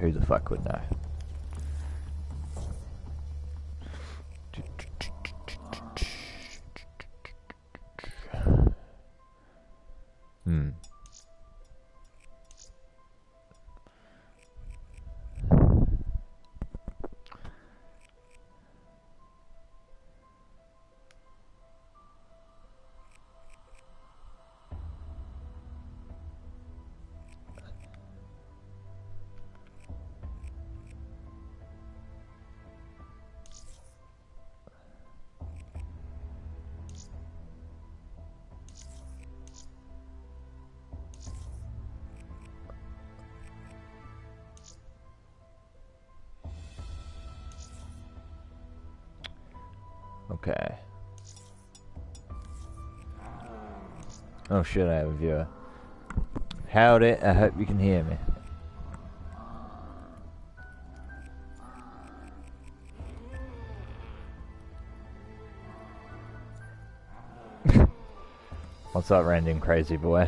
who the fuck would know? Okay. Oh shit, I have a viewer. Howdy, I hope you can hear me. What's up, random crazy boy?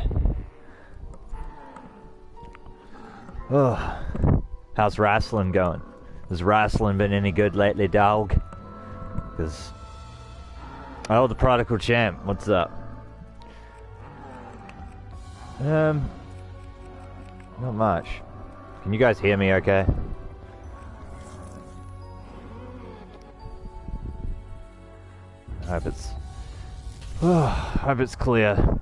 Oh, how's wrestling going? Has wrestling been any good lately, dog? Because... Oh, the prodigal champ, what's up? Not much. Can you guys hear me okay? I hope it's... I hope it's clear.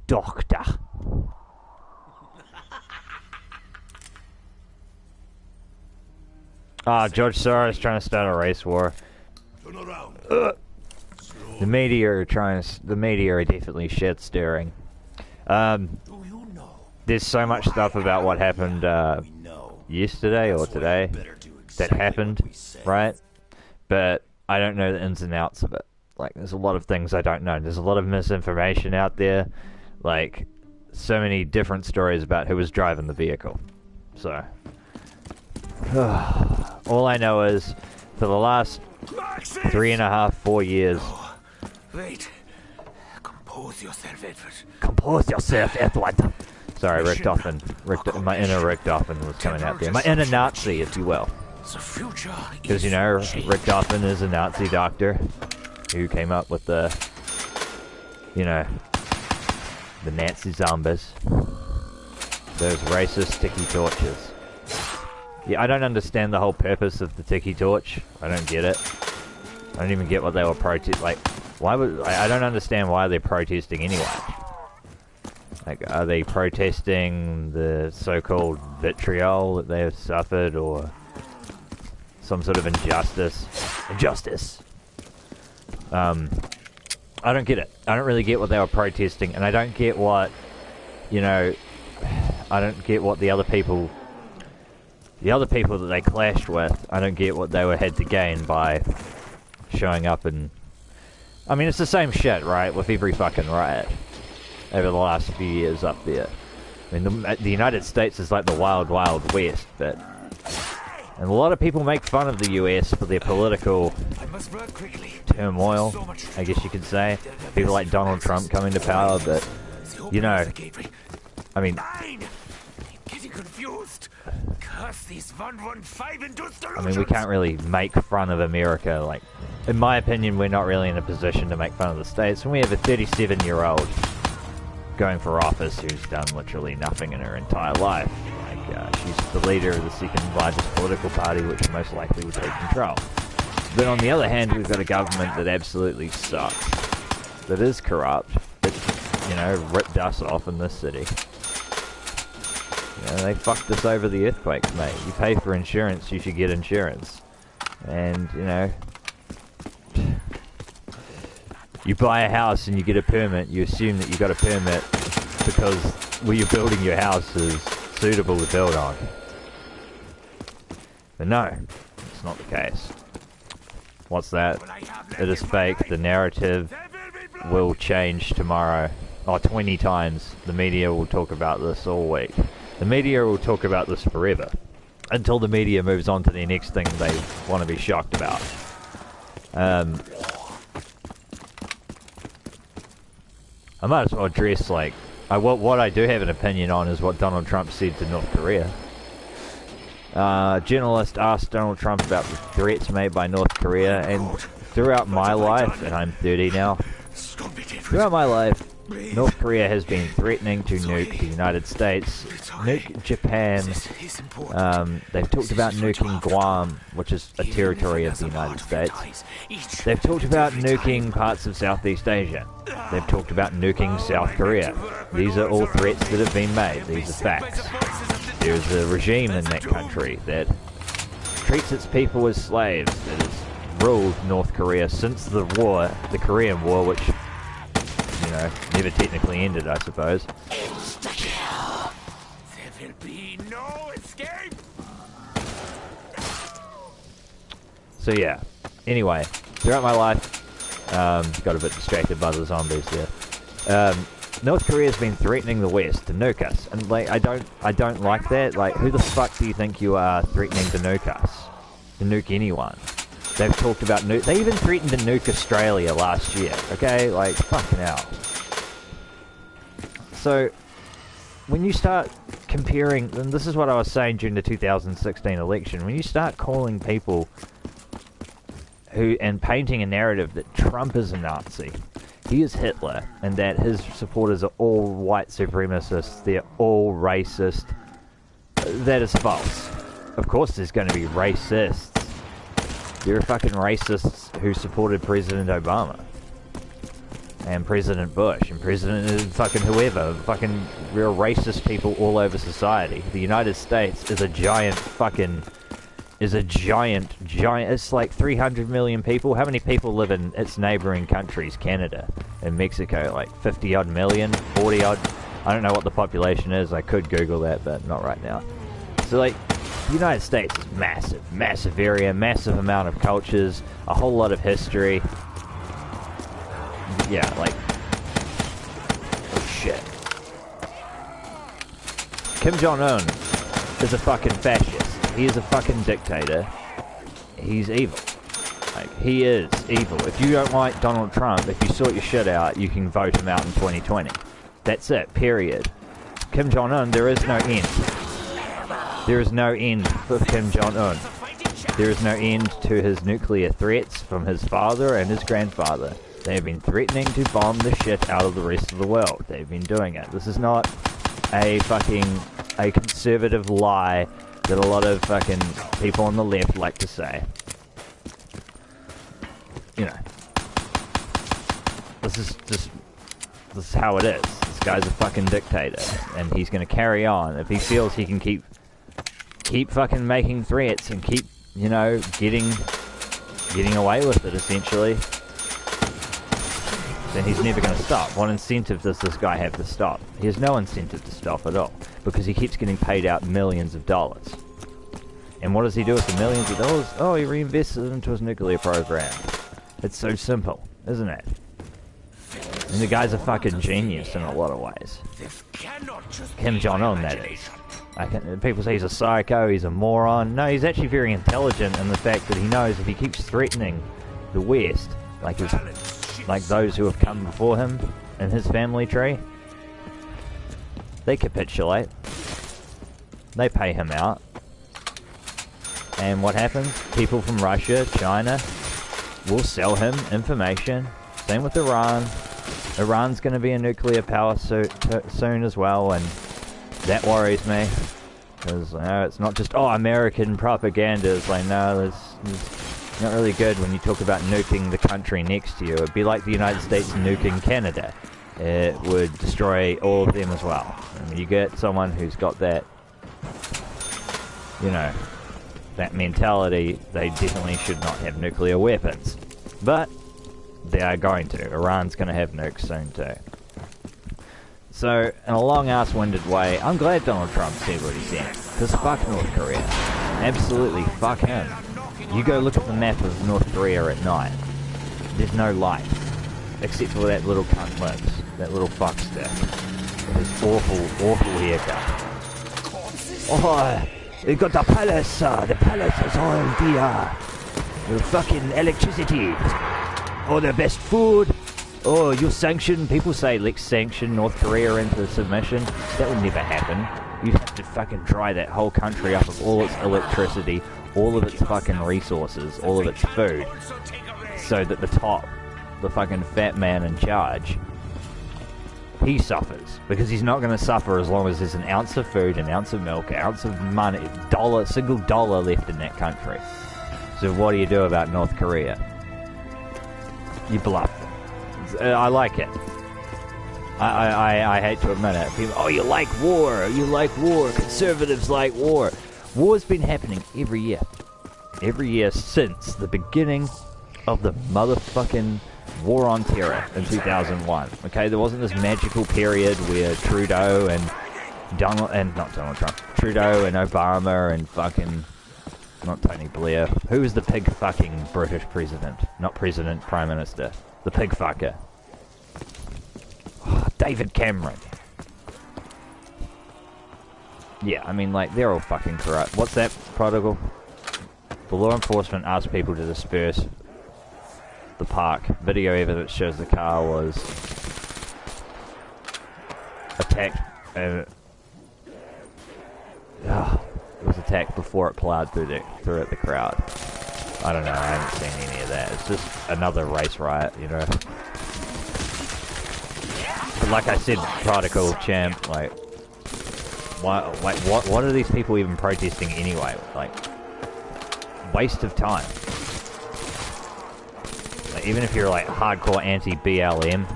Doctor. Ah, George Soros trying to start a race war. The media are definitely shit stirring. There's so much stuff about what happened yesterday or today that happened, right? But I don't know the ins and outs of it. Like, there's a lot of things I don't know. There's a lot of misinformation out there. Like, so many different stories about who was driving the vehicle. So, all I know is, for the last 3.5, 4 years... Wait. Compose yourself, Edward. Compose yourself, Edward. Sorry, Rick Doffin. My inner Rick Doffin was coming out there. My inner Nazi, if you will. Because, you know, Rick Doffin is a Nazi doctor who came up with the, you know, the Nazi zombies. Those racist tiki torches. Yeah, I don't understand the whole purpose of the tiki torch. I don't get it. I don't even get what they were protesting. Like, why would... I don't understand why they're protesting anyway. Like, are they protesting the so-called vitriol that they have suffered, or some sort of injustice? Injustice! I don't get it. I don't really get what they were protesting, and I don't get what, you know, I don't get what the other people that they clashed with, I don't get what they had to gain by showing up and... I mean, it's the same shit, right, with every fucking riot over the last few years up there. I mean, the United States is like the wild, wild west, but... And a lot of people make fun of the US for their political turmoil, I guess you could say. People like Donald Trump coming to power, but, you know, I mean... I mean, we can't really make fun of America. Like, in my opinion, we're not really in a position to make fun of the States. When we have a 37-year-old going for office who's done literally nothing in her entire life. Like, she's the leader of the second largest political party, which most likely will take control. But on the other hand, we've got a government that absolutely sucks. That is corrupt. That, you know, ripped us off in this city. You know, they fucked us over the earthquakes, mate. You pay for insurance, you should get insurance. And, you know... You buy a house and you get a permit, you assume that you got a permit because where you're building your house is suitable to build on. But no, it's not the case. What's that? It is fake. The narrative will change tomorrow. Oh, 20 times. The media will talk about this all week. The media will talk about this forever. Until the media moves on to the next thing they want to be shocked about. I might as well address, like... what I do have an opinion on is what Donald Trump said to North Korea. Journalist asked Donald Trump about the threats made by North Korea, and throughout my life, and I'm 30 now, throughout my life, North Korea has been threatening to nuke the United States, nuke Japan. They've talked about nuking Guam, which is a territory of the United States. They've talked about nuking parts of Southeast Asia. They've talked about nuking South Korea. These are all threats that have been made. These are facts. There's a regime in that country that treats its people as slaves, that has ruled North Korea since the war, the Korean War, which, you know, never technically ended, I suppose. There will be no escape. So yeah, anyway, throughout my life, got a bit distracted by the zombies there. North Korea's been threatening the West to nuke us, and like I don't like that. Like, who the fuck do you think you are threatening to nuke us? To nuke anyone? They've talked about nuke. They even threatened to nuke Australia last year. Okay, like fucking hell. So when you start comparing, and this is what I was saying during the 2016 election, when you start calling people who and painting a narrative that Trump is a Nazi, he is Hitler, and that his supporters are all white supremacists, they're all racist, that is false. Of course there's going to be racists. There are fucking racists who supported President Obama, and President Bush, and President fucking whoever, fucking real racist people all over society. The United States is a giant fucking... giant, it's like 300 million people. How many people live in its neighboring countries? Canada and Mexico, like 50 odd million, 40 odd. I don't know what the population is. I could Google that, but not right now. So like, the United States is massive, massive area, massive amount of cultures, a whole lot of history. Yeah, like, oh shit. Kim Jong-un is a fucking fascist. He is a fucking dictator. He's evil. Like, he is evil. If you don't like Donald Trump, if you sort your shit out, you can vote him out in 2020. That's it, period. Kim Jong-un, there is no end. There is no end for Kim Jong-un. There is no end to his nuclear threats from his father and his grandfather. They have been threatening to bomb the shit out of the rest of the world. They've been doing it. This is not a conservative lie that a lot of fucking people on the left like to say. You know, this is how it is. This guy's a fucking dictator, and he's gonna carry on if he feels he can keep fucking making threats and keep, you know, getting away with it, essentially. Then he's never going to stop. What incentive does this guy have to stop? He has no incentive to stop at all, because he keeps getting paid out millions of dollars. And what does he do with the millions of dollars? Oh, he reinvests it into his nuclear program. It's so simple, isn't it? And the guy's a fucking genius in a lot of ways. Kim Jong-un, that is. People say he's a psycho, he's a moron. No, he's actually very intelligent in the fact that he knows if he keeps threatening the West, like those who have come before him in his family tree, they capitulate. They pay him out. And what happens? People from Russia, China, will sell him information. Same with Iran. Iran's going to be a nuclear power soon as well, and that worries me. Because, it's not just, American propaganda. It's like, no, it's not really good when you talk about nuking the country next to you. It'd be like the United States nuking Canada. It would destroy all of them as well. I mean, you get someone who's got that, you know, that mentality, they definitely should not have nuclear weapons. But they are going to. Iran's going to have nukes soon too. So, in a long-ass-winded way, I'm glad Donald Trump said what he said. Because fuck North Korea. Absolutely fuck him. You go look at the map of North Korea at night. There's no light. Except for that little cunt lips. That little fuckstick. With his awful, awful haircut. Oh, we got the palace. The palace has all the fucking electricity. Oh, the best food. Oh, you'll sanction. People say let's sanction North Korea into submission. That would never happen. You'd have to fucking dry that whole country up of all its electricity, all of its fucking resources, all of its food, so that the top, the fucking fat man in charge, he suffers. Because he's not going to suffer as long as there's an ounce of food, an ounce of milk, an ounce of money, single dollar left in that country. So what do you do about North Korea? You bluff. I like it. I hate to admit it. People, oh, you like war. You like war. Conservatives like war. War's been happening every year. Every year since the beginning of the motherfucking War on Terror in 2001. Okay, there wasn't this magical period where Trudeau and Trudeau and Obama and fucking, not Tony Blair. Who was the pig fucking British president? Not president, prime minister. The pig fucker. Oh, David Cameron. Yeah, I mean, like, they're all fucking corrupt. What's that protocol? The law enforcement asked people to disperse the park. Video evidence shows the car was attacked. It was attacked before it plowed through the crowd. I don't know. I haven't seen any of that. It's just another race riot, you know. But like I said, protocol champ, like, what are these people even protesting anyway? Like, waste of time. Like, even if you're like hardcore anti-BLM,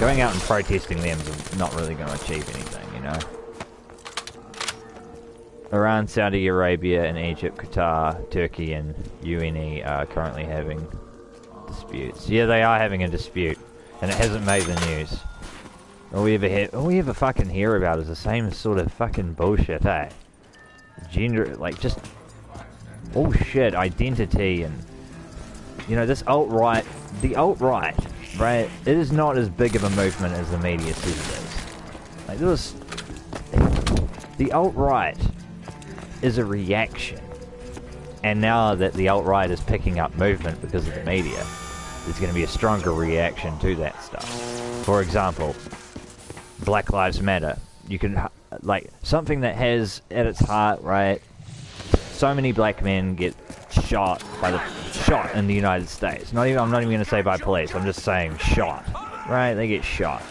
going out and protesting them is not really going to achieve anything, you know. Iran, Saudi Arabia, and Egypt, Qatar, Turkey, and UNE are currently having disputes. Yeah, they are having a dispute, and it hasn't made the news. All we ever fucking hear about is the same sort of fucking bullshit, eh? Gender, like, just bullshit, identity, and, you know, this alt-right, the alt-right, right, it is not as big of a movement as the media says it is. Like, this, the alt-right is a reaction, and now that the alt-right is picking up movement because of the media, there's going to be a stronger reaction to that stuff. For example, Black Lives Matter. You can, like, something that has at its heart, right, so many black men get shot in the United States. I'm not even going to say by police, I'm just saying shot, right? They get shot.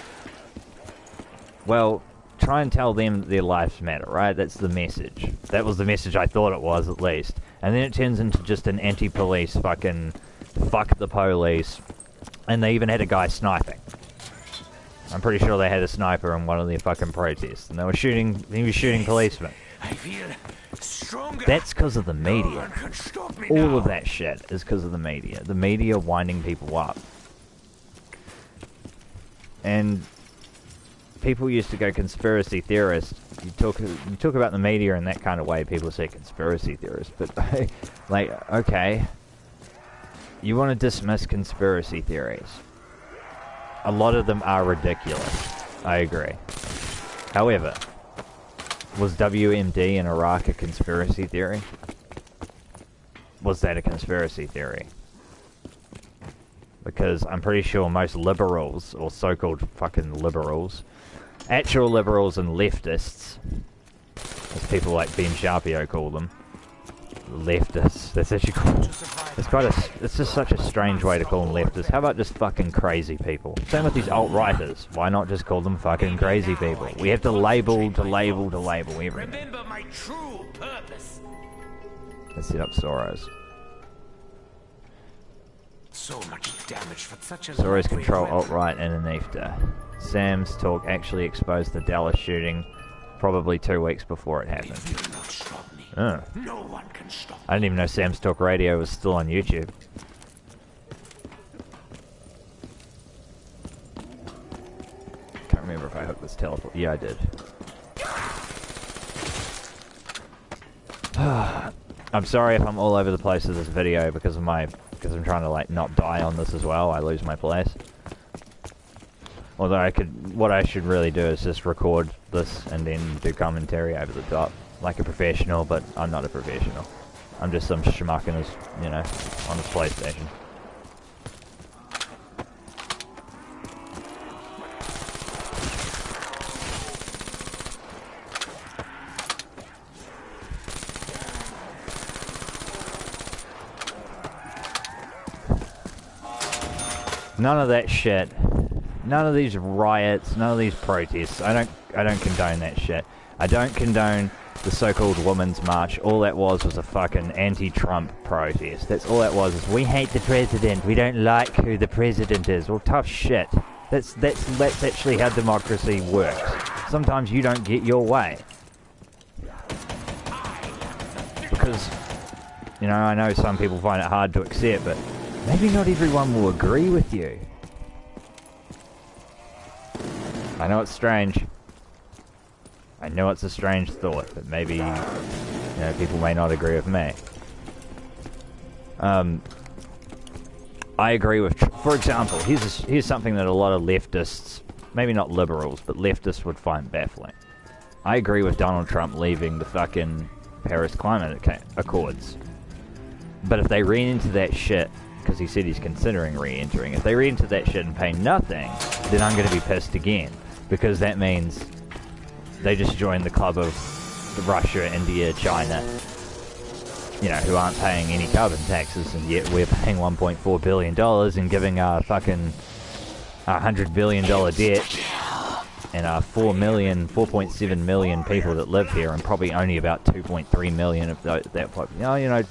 Well, try and tell them their lives matter, right? That's the message. That was the message I thought it was, at least. And then it turns into just an anti-police fucking fuck the police. And they even had a guy sniping. I'm pretty sure they had a sniper in one of their fucking protests. And he was shooting policemen. I feel stronger. That's because of the media. All of that shit is because of the media. The media winding people up. And people used to go conspiracy theorist. You talk about the media in that kind of way, people say conspiracy theorist. But, like, okay. You want to dismiss conspiracy theories. A lot of them are ridiculous. I agree. However, was WMD in Iraq a conspiracy theory? Was that a conspiracy theory? Because I'm pretty sure most liberals, or so-called fucking liberals, actual liberals and leftists, as people like Ben Shapiro call them, leftists, that's actually called, it's just such a strange way to call them leftists. How about just fucking crazy people? Same with these alt-righters. Why not just call them fucking crazy people? We have to label everything. Remember my true purpose. Let's set up Soros. So much damage for such a Soros control alt-right underneath there. Sam's talk actually exposed the Dallas shooting probably 2 weeks before it happened. Oh. No one can stop. I didn't even know Sam's Talk Radio was still on YouTube. Can't remember if I hooked this teleport. Yeah, I did. I'm sorry if I'm all over the place with this video because I'm trying to, like, not die on this as well. I lose my place. Although what I should really do is just record this and then do commentary over the top like a professional, but I'm not a professional. I'm just some schmuck in his, you know, on his PlayStation. None of that shit. None of these riots, none of these protests. I don't condone that shit. I don't condone the so-called Women's March. All that was a fucking anti-Trump protest. That's all that was, is we hate the president. We don't like who the president is. Well, tough shit. That's actually how democracy works. Sometimes you don't get your way. Because, you know, I know some people find it hard to accept, but maybe not everyone will agree with you. I know it's strange. I know it's a strange thought, but maybe, you know, people may not agree with me. I agree with, for example, here's something that a lot of leftists, maybe not liberals, but leftists would find baffling. I agree with Donald Trump leaving the fucking Paris Climate Accords. But if they read into that shit, because he said he's considering re-entering, if they read into that shit and pay nothing, then I'm going to be pissed again. Because that means they just joined the club of Russia, India, China, you know, who aren't paying any carbon taxes, and yet we're paying $1.4 billion and giving our fucking $100 billion debt, and our 4.7 million people that live here, and probably only about 2.3 million of that population, you know,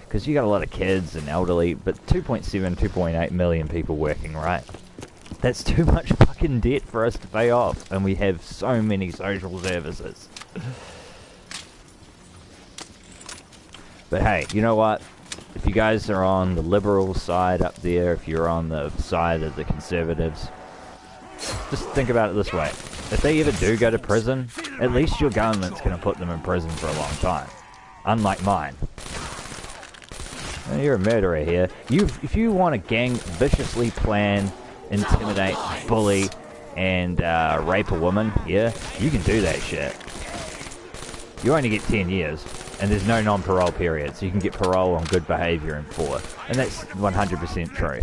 because you got a lot of kids and elderly, but 2.8 million people working, right? That's too much fucking debt for us to pay off, and we have so many social services. But hey, you know what? If you guys are on the liberal side up there, if you're on the side of the conservatives, just think about it this way. If they ever do go to prison, at least your government's going to put them in prison for a long time. Unlike mine. You're a murderer here. If you want to viciously plan, intimidate, bully, and rape a woman, yeah, you can do that shit. You only get 10 years, and there's no non-parole period, so you can get parole on good behaviour in 4. And that's 100% true.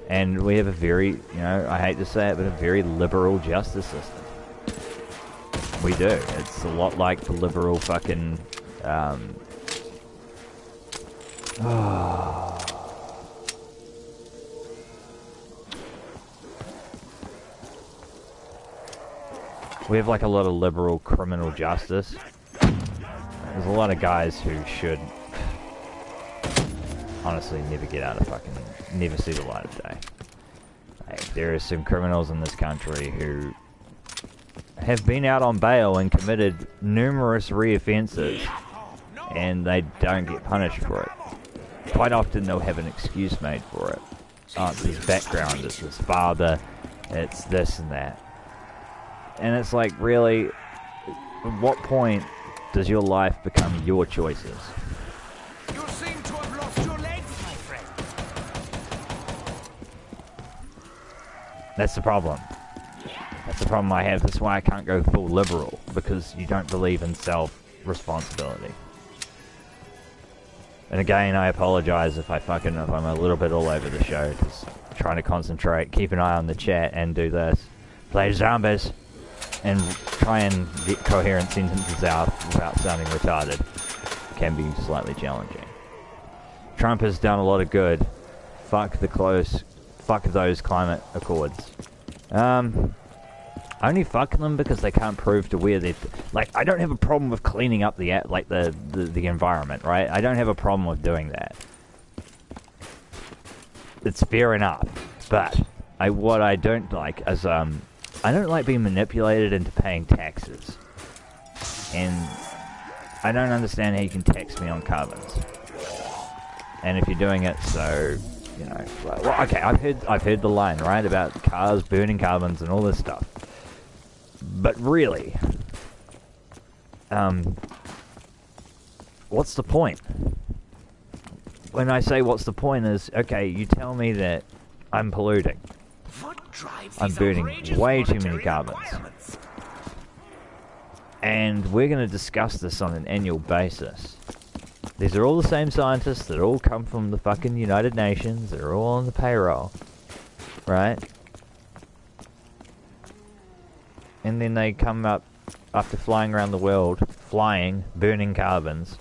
And we have a very, you know, I hate to say it, but a very liberal justice system. We do. It's a lot like the liberal fucking, we have like a lot of liberal criminal justice. There's a lot of guys who should honestly never get out of fucking, never see the light of day. Like, there are some criminals in this country who have been out on bail and committed numerous reoffences, and they don't get punished for it. Quite often they'll have an excuse made for it. Oh, it's his background, it's his father, it's this and that. And it's like, really, at what point does your life become your choices? You seem to have lost your legs, my friend. That's the problem. That's the problem I have. That's why I can't go full liberal, because you don't believe in self-responsibility. And again, I apologize if I'm a little bit all over the show, just trying to concentrate, keep an eye on the chat, and do this. Play zombies, and try and get coherent sentences out without sounding retarded. Can be slightly challenging. Trump has done a lot of good. Fuck those climate accords. Only fuck them because they can't prove to where they're... Like, I don't have a problem with cleaning up the environment, right? I don't have a problem with doing that. It's fair enough. But what I don't like is, I don't like being manipulated into paying taxes. And I don't understand how you can tax me on carbons. And if you're doing it, so, you know... Well, okay, I've heard the line, right? About cars burning carbons and all this stuff. But really, what's the point? When I say what's the point is, okay, you tell me that I'm polluting. I'm burning way too many carbons. And we're going to discuss this on an annual basis. These are all the same scientists that all come from the fucking United Nations. They're all on the payroll. Right? And then they come up after flying around the world, burning carbons,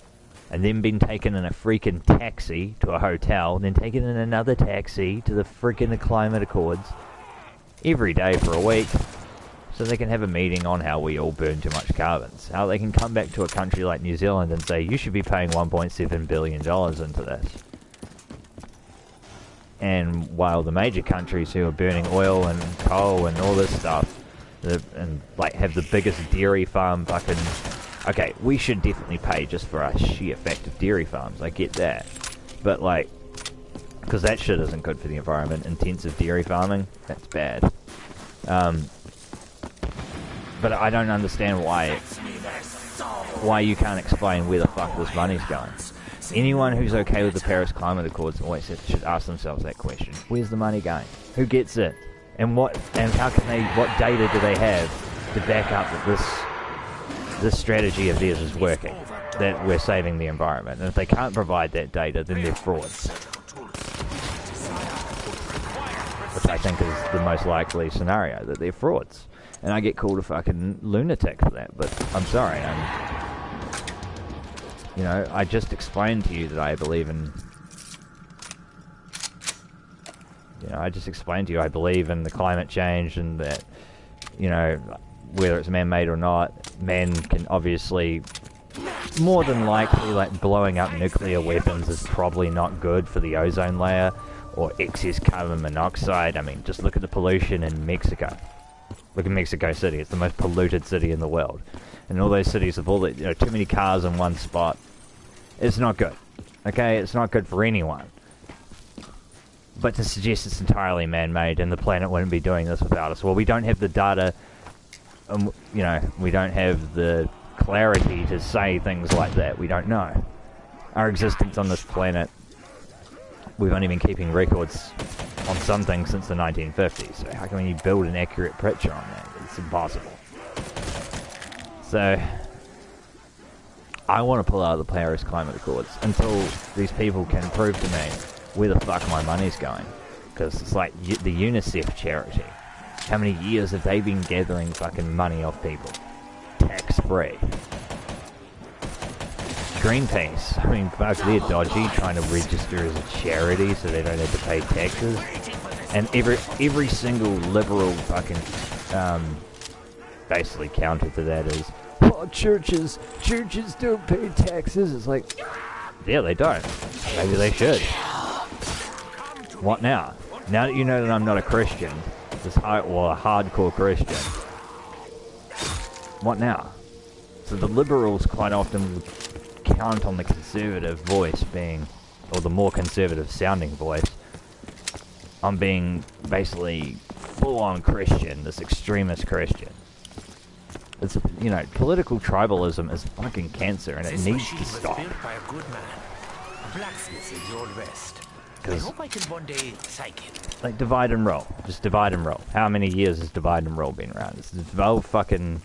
and then being taken in a freaking taxi to a hotel, then taken in another taxi to the freaking climate accords every day for a week, so they can have a meeting on how we all burn too much carbons. How they can come back to a country like New Zealand and say, you should be paying $1.7 billion into this. And while the major countries who are burning oil and coal and all this stuff, and like have the biggest dairy farm fucking... Okay, we should definitely pay just for our sheer fact of dairy farms, I get that. But like, because that shit isn't good for the environment. Intensive dairy farming, that's bad. But I don't understand why you can't explain where the fuck this money's going. Anyone who's okay with the Paris Climate Accords always should ask themselves that question. Where's the money going? Who gets it? And what data do they have to back up that this strategy of theirs is working? That we're saving the environment. And if they can't provide that data, then they're frauds. Which I think is the most likely scenario, that they're frauds. And I get called a fucking lunatic for that, but I'm sorry. I just explained to you that I believe in... I just explained to you I believe in the climate change, and that, whether it's man-made or not, man can obviously, more than likely, like, blowing up nuclear weapons is probably not good for the ozone layer, or excess carbon monoxide. I mean, just look at the pollution in Mexico. Look at Mexico City. It's the most polluted city in the world. And all those cities have all the, too many cars in one spot. It's not good. Okay? It's not good for anyone. But to suggest it's entirely man-made and the planet wouldn't be doing this without us, well, we don't have the data, we don't have the clarity to say things like that. We don't know. Our existence on this planet, we've only been keeping records on some things since the 1950s, so how can you build an accurate picture on that? It's impossible. So, I want to pull out of the Paris Climate Accords until these people can prove to me where the fuck my money's going. Because it's like the UNICEF charity. How many years have they been gathering fucking money off people? Tax-free. Greenpeace, I mean, fuck, they're dodgy, trying to register as a charity so they don't have to pay taxes. And every single liberal fucking, basically counter to that is, oh, churches don't pay taxes. It's like, yeah, they don't. Maybe they should. What now? Now that you know that I'm not a Christian, a hardcore Christian, what now? So the liberals quite often would count on the conservative voice being, or the more conservative sounding voice, on being basically full-on Christian, this extremist Christian. It's, political tribalism is fucking cancer, and it needs to stop. By a good man, a blacksmith in the Old West. I hope I can one day psych him. Like, divide and roll. Just divide and roll. How many years has divide and roll been around? It's an old fucking...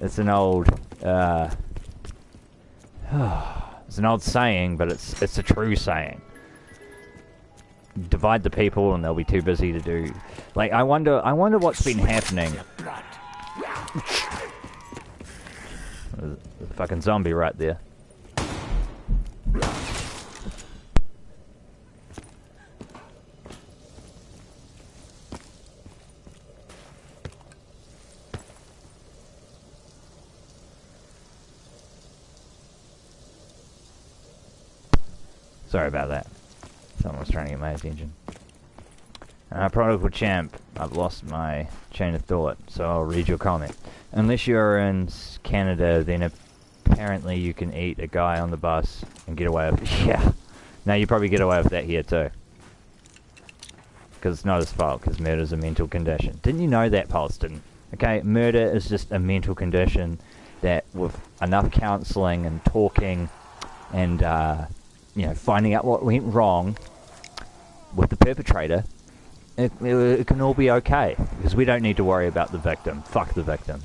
It's an old... it's an old saying, but it's a true saying. Divide the people and they'll be too busy to do... Like, I wonder what's been happening. There's a fucking zombie right there. Sorry about that. Someone was trying to get my attention. Prodigal Champ, I've lost my chain of thought, so I'll read your comment. Unless you're in Canada, then apparently you can eat a guy on the bus and get away with it. Yeah. Now you probably get away with that here too. Because it's not his fault, because murder's a mental condition. Didn't you know that, Polston? Okay, murder is just a mental condition that with enough counselling and talking and, finding out what went wrong with the perpetrator, it can all be okay. Because we don't need to worry about the victim. Fuck the victim.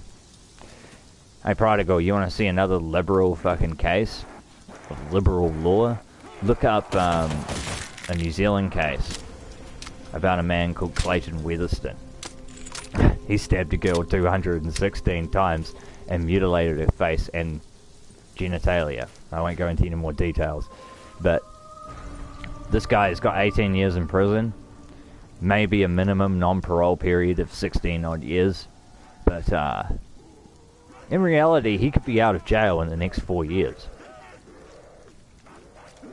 Hey Prodigal, you want to see another liberal fucking case of liberal law? Look up a New Zealand case about a man called Clayton Weatherston. He stabbed a girl 216 times and mutilated her face and genitalia. I won't go into any more details, but this guy has got 18 years in prison, maybe a minimum non-parole period of 16 odd years, but in reality he could be out of jail in the next 4 years.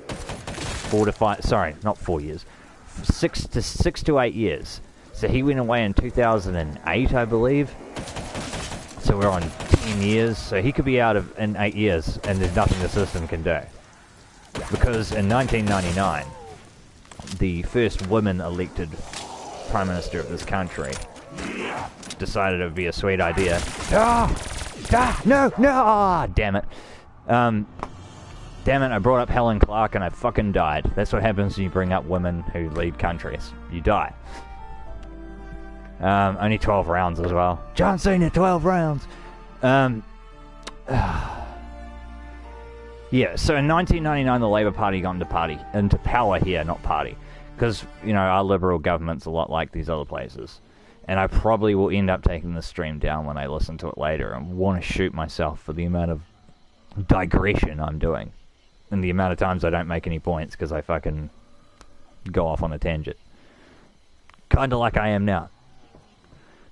4 to 5, sorry, not 4 years, 6 to 8 years. So he went away in 2008, I believe. So we're on 10 years. So he could be out in 8 years, and there's nothing the system can do. Because in 1999, the first woman elected Prime Minister of this country decided it would be a sweet idea. No, damn it. Damn it, I brought up Helen Clark and I fucking died. That's what happens when you bring up women who lead countries. You die. Only 12 rounds as well. John Cena, 12 rounds. Yeah, so in 1999 the Labour Party got into power here, not party. Because, you know, our Liberal government's a lot like these other places. And I probably will end up taking this stream down when I listen to it later and want to shoot myself for the amount of digression I'm doing. And the amount of times I don't make any points because I fucking go off on a tangent. Kinda like I am now.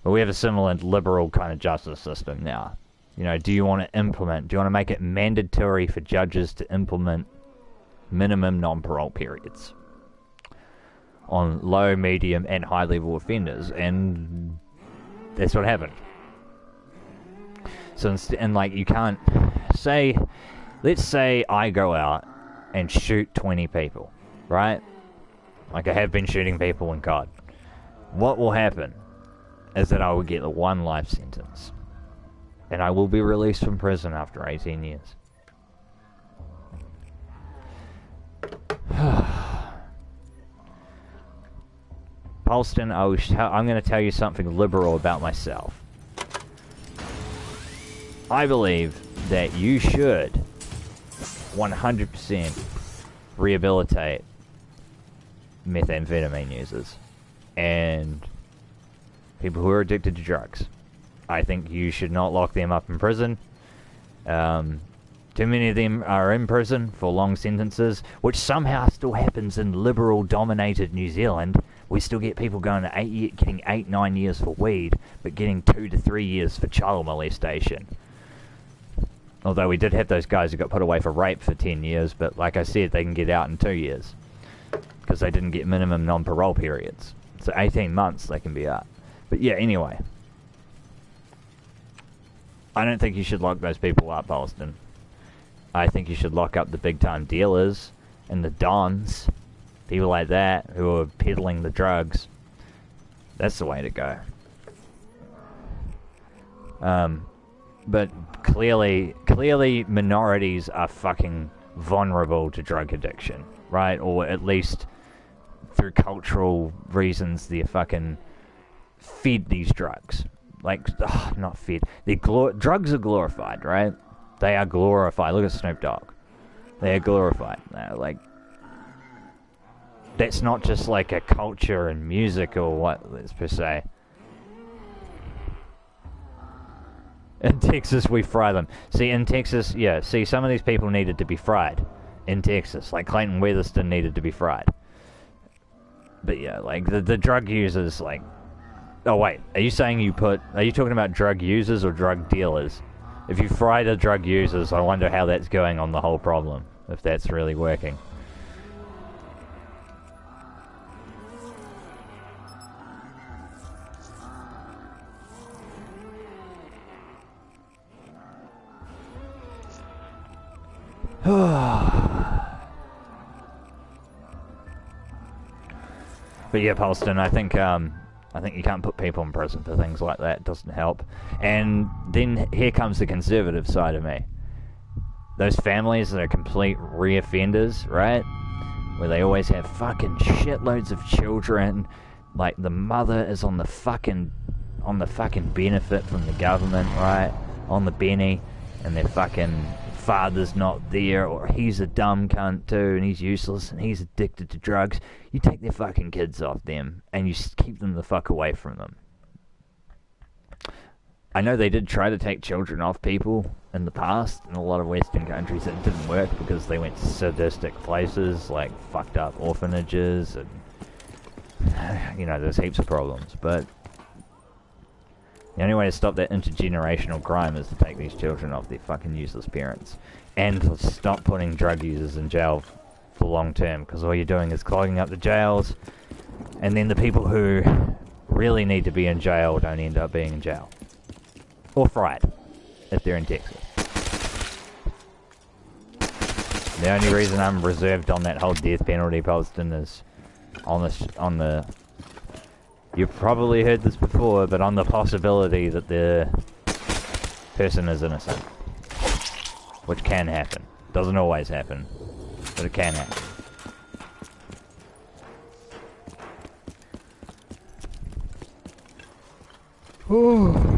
But we have a similar liberal kind of justice system now. You know, do you want to make it mandatory for judges to implement minimum non-parole periods on low, medium, and high-level offenders? And that's what happened. So, and like, you can't say, let's say I go out and shoot 20 people, right? Like I have been shooting people in COD. What will happen is that I will get a 1 life sentence. And I will be released from prison after 18 years. Paulston, I'm going to tell you something liberal about myself. I believe that you should 100% rehabilitate methamphetamine users and people who are addicted to drugs. I think you should not lock them up in prison. Too many of them are in prison for long sentences, which somehow still happens in liberal-dominated New Zealand. We still get people going to getting 8-9 years for weed, but getting 2 to 3 years for child molestation. Although we did have those guys who got put away for rape for 10 years, but like I said, they can get out in 2 years. Because they didn't get minimum non-parole periods. So 18 months they can be out. But yeah, anyway. I don't think you should lock those people up, Boston. I think you should lock up the big-time dealers and the dons. People like that who are peddling the drugs. That's the way to go. But clearly minorities are fucking vulnerable to drug addiction, right? Or at least through cultural reasons they're fucking fed these drugs. Like, not fed. Drugs are glorified, right? They are glorified. Look at Snoop Dogg. They are glorified. Like, that's not just like a culture and music or what, let's per se. In Texas, we fry them. See, in Texas, yeah, see, some of these people needed to be fried. In Texas, like Clayton Weatherston needed to be fried. But yeah, like, the drug users, like... Oh, wait, are you talking about drug users or drug dealers? If you fry the drug users, I wonder how that's going on the whole problem. If that's really working. But yeah, Paulston, I think you can't put people in prison for things like that. It doesn't help. And then here comes the conservative side of me. Those families that are complete re-offenders, right? Where they always have fucking shitloads of children. Like, the mother is on the fucking benefit from the government, right? on the benny, and their fucking father's not there, or he's a dumb cunt too, and he's useless, and he's addicted to drugs, you take their fucking kids off them, and you keep them the fuck away from them. I know they did try to take children off people in the past in a lot of Western countries. It didn't work because they went to sadistic places like fucked up orphanages, and you know, there's heaps of problems. But the only way to stop that intergenerational crime is to take these children off their fucking useless parents, and to stop putting drug users in jail for long term, because all you're doing is clogging up the jails, and then the people who really need to be in jail don't end up being in jail. Or fried, if they're in Texas. The only reason I'm reserved on that whole death penalty posting is on the you've probably heard this before, but on the possibility that the person is innocent. Which can happen. Doesn't always happen, but it can happen. Oh.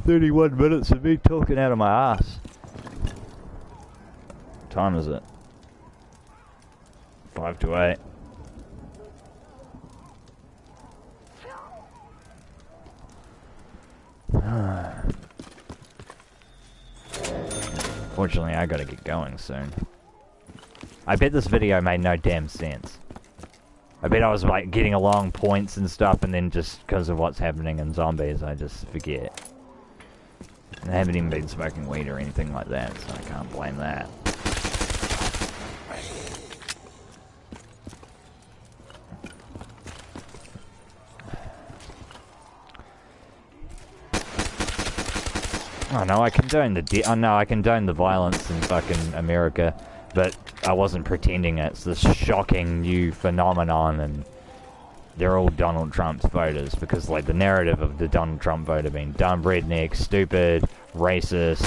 31 minutes of me talking out of my ass. What time is it? 5 to 8. Fortunately, I gotta get going soon. I bet this video made no damn sense. I bet I was like getting along points and stuff, and then just because of what's happening in zombies, I just forget. I haven't even been smoking weed or anything like that, so I can't blame that. Oh no, I condone the violence in fucking America, but I wasn't pretending it's this shocking new phenomenon, and they're all Donald Trump's voters, because like the narrative of the Donald Trump voter being dumb, redneck, stupid, racist,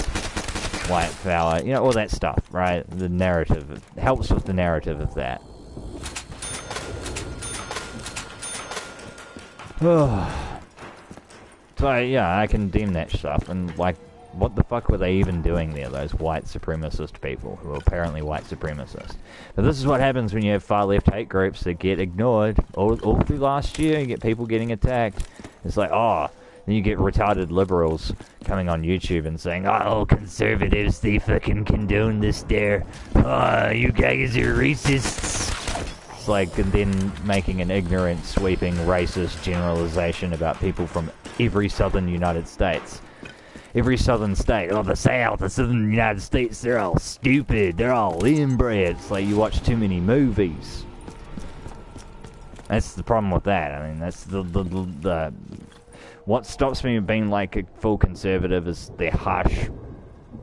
white fella, you know, all that stuff, right? The narrative, it helps with the narrative of that. So yeah, I condemn that stuff, and like, what the fuck were they even doing there, those white supremacist people who are apparently white supremacists? But this is what happens when you have far-left hate groups that get ignored. All through last year, you get people getting attacked. It's like, oh, then you get retarded liberals coming on YouTube and saying, oh, conservatives, they fucking condone this there. Oh, you guys are racists. It's like, and then making an ignorant, sweeping, racist generalization about people from every southern United States. Every southern state, oh, the South, the southern United States, they're all stupid, they're all inbred. It's like you watch too many movies. That's the problem with that. I mean, that's the what stops me from being like a full conservative is their harsh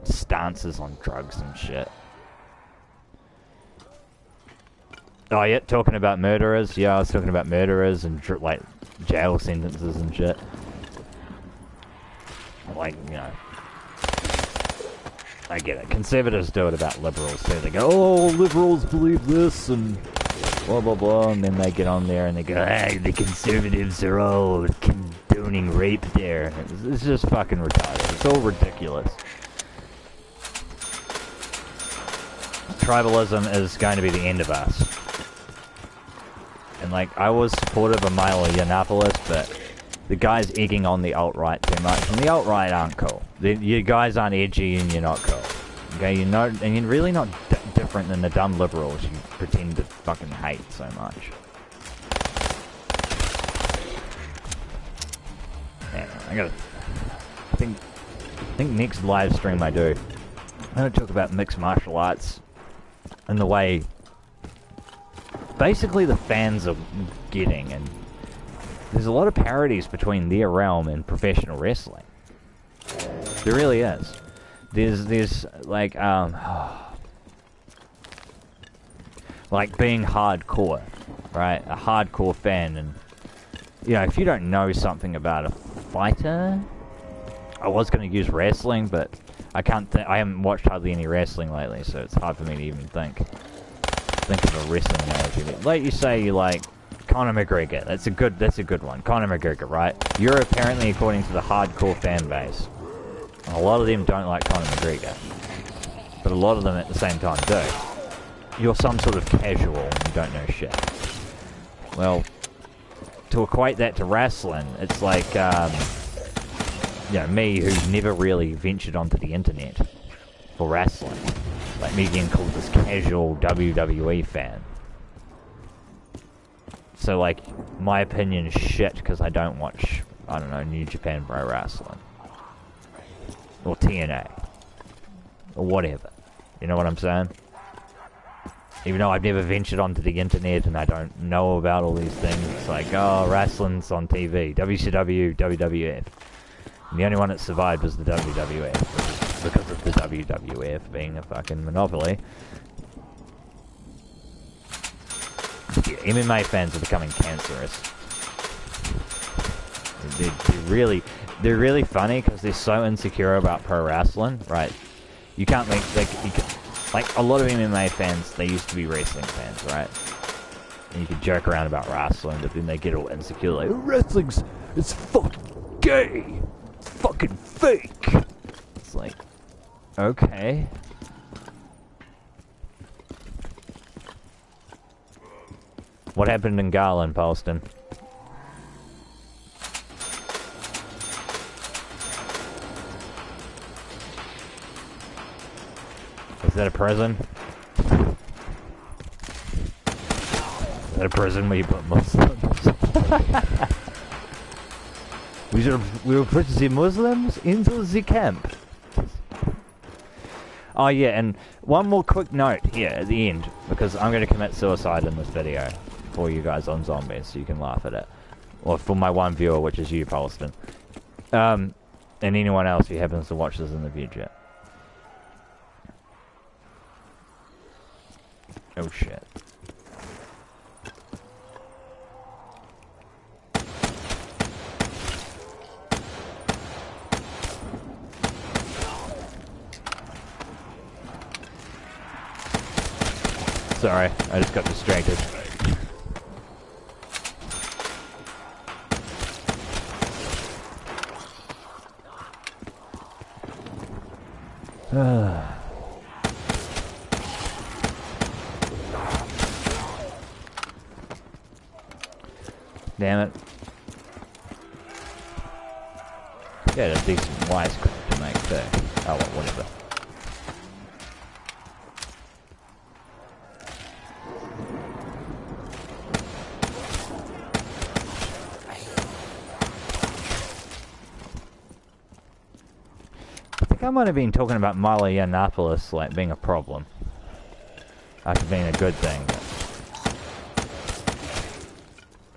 stances on drugs and shit. Oh yeah, talking about murderers. Yeah, I was talking about murderers and like jail sentences and shit. Like, you know, I get it. Conservatives do it about liberals too. They go, oh, liberals believe this and blah blah blah, and then they get on there and they go, hey, the conservatives are all condoning rape there. It's just fucking retarded. It's all ridiculous. Tribalism is going to be the end of us. And like, I was supportive of Milo Yiannopoulos, but the guy's egging on the alt-right too much, and the alt-right aren't cool. You guys aren't edgy and you're not cool. Okay, you're not, and you're really not different than the dumb liberals you pretend to fucking hate so much. Yeah, I think next live stream I do, I'm gonna talk about mixed martial arts and the way basically the fans are getting, and there's a lot of parodies between their realm and professional wrestling. There really is. There's like like being hardcore, right? A hardcore fan, and you know, if you don't know something about a fighter, I was going to use wrestling, but I can't. I haven't watched hardly any wrestling lately, so it's hard for me to even think of a wrestling analogy. But like you say, you like Conor McGregor. That's a good one. Conor McGregor, right? You're apparently, according to the hardcore fan base, And a lot of them don't like Conor McGregor. But a lot of them at the same time do. You're some sort of casual and you don't know shit. Well, to equate that to wrestling, it's like, you know, me who's never really ventured onto the internet for wrestling. Like me getting called this casual WWE fan. So, like, my opinion is shit because I don't watch, I don't know, New Japan Pro Wrestling. Or TNA. Or whatever. You know what I'm saying? Even though I've never ventured onto the internet and I don't know about all these things, it's like, oh, wrestling's on TV. WCW, WWF. And the only one that survived was the WWF, which is because of the WWF being a fucking monopoly. Yeah, MMA fans are becoming cancerous. They're really funny because they're so insecure about pro wrestling, right? You can't make, like a lot of MMA fans, they used to be wrestling fans, right? And you could joke around about wrestling, but then they get all insecure, like, wrestling's, it's fucking gay! It's fucking fake! It's like, okay. What happened in Garland, Polston? Is that a prison? Is that a prison where you put Muslims? we will put the Muslims into the camp. Oh yeah, and one more quick note here at the end, because I'm going to commit suicide in this video for you guys on zombies, so you can laugh at it. Or for my one viewer, which is you, Polston. And anyone else who happens to watch this in the future. Oh shit. Sorry, I just got distracted. Damn it. Yeah, a decent wisecrack to make too. Oh, well, whatever. I think I might have been talking about Milo Yiannopoulos like being a problem. After being a good thing.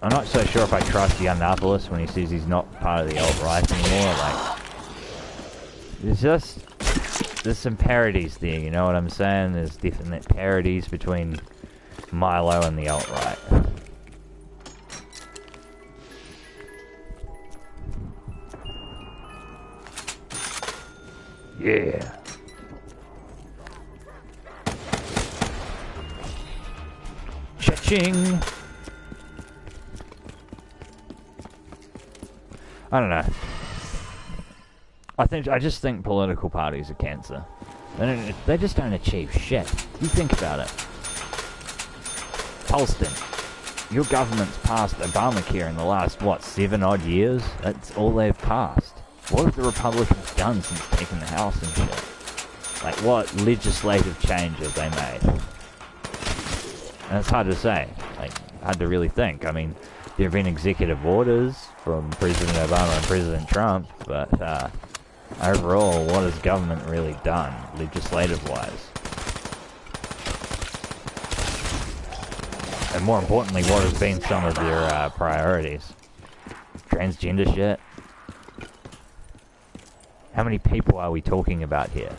I'm not so sure if I trust Yiannopoulos when he says he's not part of the alt-right anymore. Like, there's some parodies there, you know what I'm saying? There's definite parodies between Milo and the alt-right. Yeah. Cha-ching! I don't know. I just think political parties are cancer. They just don't achieve shit. You think about it. Polston, your government's passed Obamacare in the last, what, 7 odd years? That's all they've passed. What have the Republicans done since taking the House and shit? Like, what legislative change have they made? And it's hard to say. Like, hard to really think. I mean, there have been executive orders from President Obama and President Trump, but overall, what has government really done, legislative-wise? And more importantly, what has been some of their priorities? Transgender shit? How many people are we talking about here?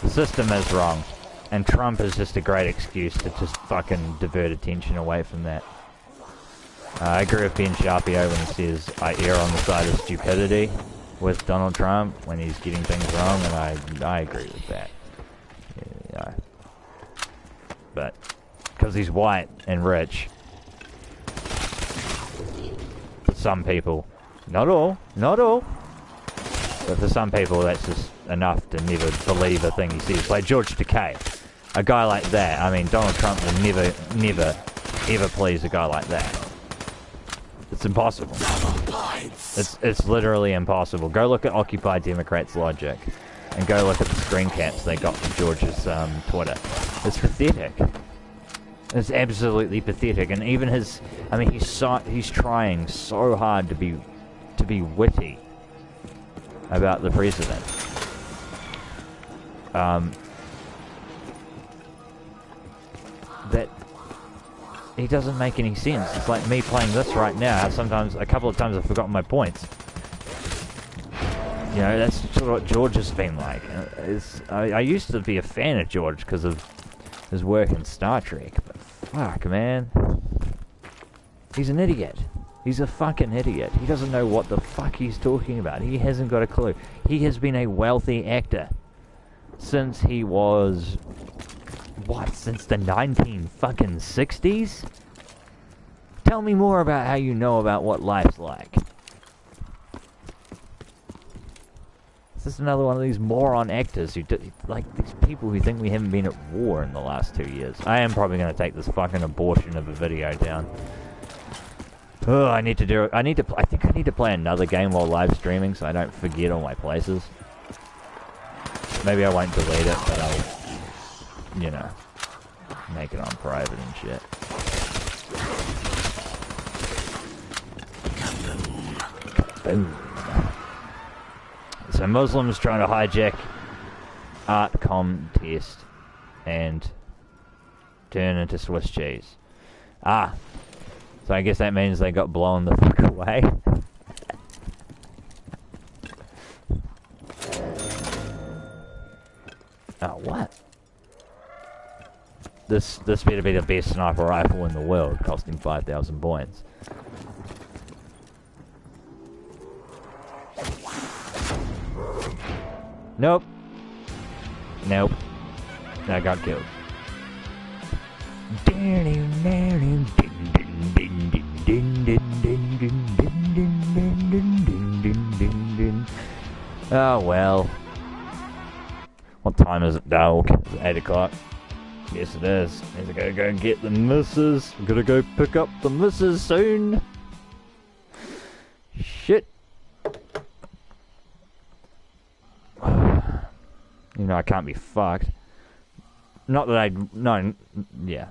The system is wrong, and Trump is just a great excuse to just fucking divert attention away from that. I agree with Ben Sharpio when he says I err on the side of stupidity with Donald Trump when he's getting things wrong, and I agree with that. Yeah. But because he's white and rich. For some people. Not all. Not all. But for some people, that's just enough to never believe a thing he sees. Like George Takei. A guy like that. I mean, Donald Trump would never, ever please a guy like that. It's impossible. It's literally impossible. Go look at Occupy Democrats' logic. And go look at the screen caps they got from George's Twitter. It's pathetic. It's absolutely pathetic. And even his... I mean, he's trying so hard to be witty about the president. That he doesn't make any sense. It's like me playing this right now. Sometimes, a couple of times I've forgotten my points. You know, that's sort of what George has been like. I used to be a fan of George because of his work in Star Trek, but fuck, man. He's an idiot. He's a fucking idiot. He doesn't know what the fuck he's talking about. He hasn't got a clue. He has been a wealthy actor since he was... what? Since the 1960s? Tell me more about how you know about what life's like. This is another one of these moron actors who like these people who think we haven't been at war in the last 2 years. I am probably going to take this fucking abortion of a video down. Oh, I think I need to play another game while live streaming so I don't forget all my places. Maybe I won't delete it, but I'll, you know, make it on private and shit. Boom. So Muslims trying to hijack art contest and turn into Swiss cheese. Ah, so I guess that means they got blown the fuck away. Oh, what? This better be the best sniper rifle in the world, costing 5,000 points. Nope. Nope. I got killed. Oh well. What time is it, dog? Is it 8 o'clock? Yes it is. Need to go and get the missus. I'm gonna go pick up the missus soon. Shit. You know, I can't be fucked. Not that yeah.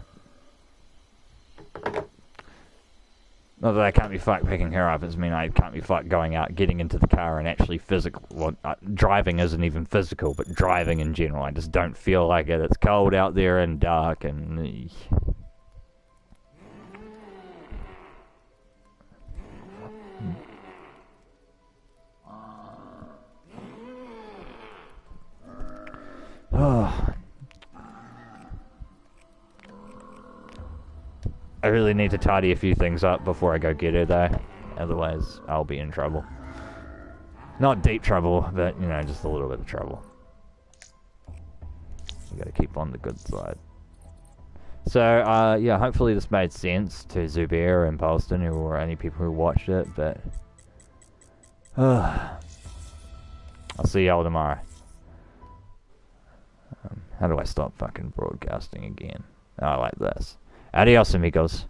Not that I can't be fucked picking her up. It's mean I can't be fucked going out, getting into the car and actually physical. Well, driving isn't even physical, but driving in general. I just don't feel like it. It's cold out there and dark and... Oh. I really need to tidy a few things up before I go get her though. Otherwise, I'll be in trouble. Not deep trouble, but, you know, just a little bit of trouble. You gotta keep on the good side. So, yeah, hopefully this made sense to Zubair and Polston, who were only people who watched it, but... I'll see y'all tomorrow. How do I stop fucking broadcasting again? Oh, like this. Adios, amigos.